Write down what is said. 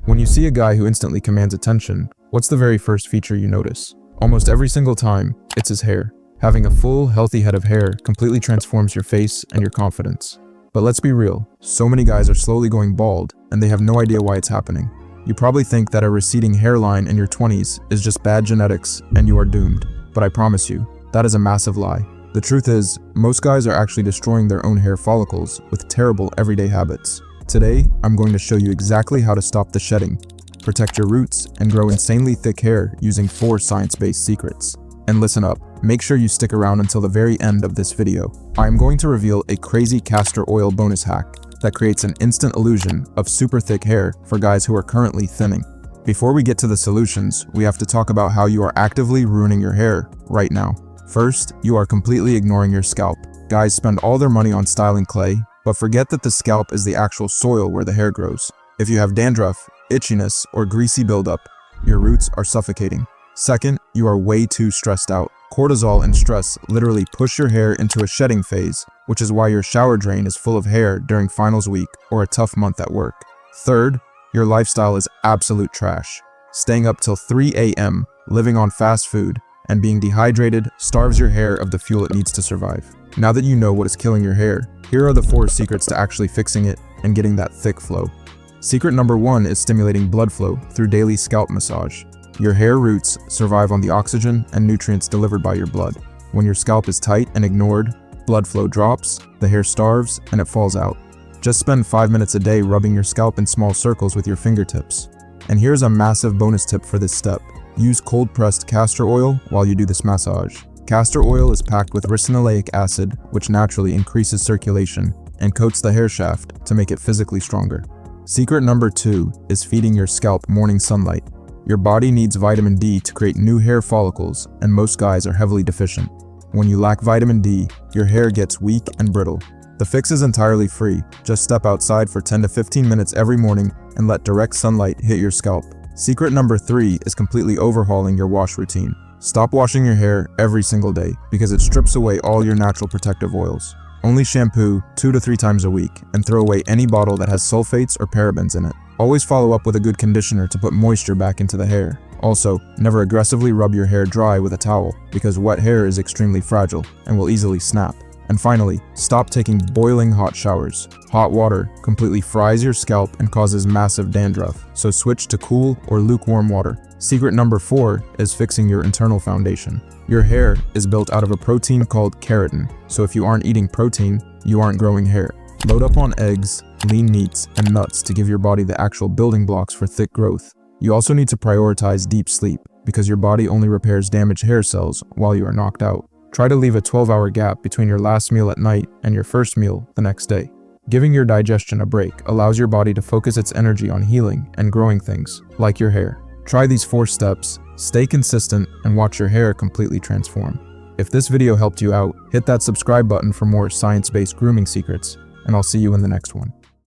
When you see a guy who instantly commands attention, what's the very first feature you notice? Almost every single time, it's his hair. Having a full, healthy head of hair completely transforms your face and your confidence. But let's be real, so many guys are slowly going bald, and they have no idea why it's happening. You probably think that a receding hairline in your 20s is just bad genetics and you are doomed. But I promise you, that is a massive lie. The truth is, most guys are actually destroying their own hair follicles with terrible everyday habits. Today, I'm going to show you exactly how to stop the shedding, protect your roots, and grow insanely thick hair using 4 science-based secrets. And listen up, make sure you stick around until the very end of this video. I am going to reveal a crazy castor oil bonus hack that creates an instant illusion of super thick hair for guys who are currently thinning. Before we get to the solutions, we have to talk about how you are actively ruining your hair right now. First, you are completely ignoring your scalp. Guys spend all their money on styling clay, but forget that the scalp is the actual soil where the hair grows. If you have dandruff, itchiness, or greasy buildup, your roots are suffocating. Second, you are way too stressed out. Cortisol and stress literally push your hair into a shedding phase, which is why your shower drain is full of hair during finals week or a tough month at work. Third, your lifestyle is absolute trash. Staying up till 3 a.m., living on fast food, and being dehydrated starves your hair of the fuel it needs to survive. Now that you know what is killing your hair, here are the 4 secrets to actually fixing it and getting that thick flow. Secret number 1 is stimulating blood flow through daily scalp massage. Your hair roots survive on the oxygen and nutrients delivered by your blood. When your scalp is tight and ignored, blood flow drops, the hair starves, and it falls out. Just spend 5 minutes a day rubbing your scalp in small circles with your fingertips. And here's a massive bonus tip for this step. Use cold-pressed castor oil while you do this massage. Castor oil is packed with ricinoleic acid, which naturally increases circulation and coats the hair shaft to make it physically stronger. Secret number 2 is feeding your scalp morning sunlight. Your body needs vitamin D to create new hair follicles, and most guys are heavily deficient. When you lack vitamin D, your hair gets weak and brittle. The fix is entirely free. Just step outside for 10 to 15 minutes every morning and let direct sunlight hit your scalp. Secret number 3 is completely overhauling your wash routine. Stop washing your hair every single day because it strips away all your natural protective oils. Only shampoo 2 to 3 times a week and throw away any bottle that has sulfates or parabens in it. Always follow up with a good conditioner to put moisture back into the hair. Also, never aggressively rub your hair dry with a towel because wet hair is extremely fragile and will easily snap. And finally, stop taking boiling hot showers. Hot water completely fries your scalp and causes massive dandruff, so switch to cool or lukewarm water. Secret number 4 is fixing your internal foundation. Your hair is built out of a protein called keratin, so if you aren't eating protein, you aren't growing hair. Load up on eggs, lean meats, and nuts to give your body the actual building blocks for thick growth. You also need to prioritize deep sleep because your body only repairs damaged hair cells while you are knocked out. Try to leave a 12-hour gap between your last meal at night and your first meal the next day. Giving your digestion a break allows your body to focus its energy on healing and growing things, like your hair. Try these 4 steps, stay consistent, and watch your hair completely transform. If this video helped you out, hit that subscribe button for more science-based grooming secrets, and I'll see you in the next one.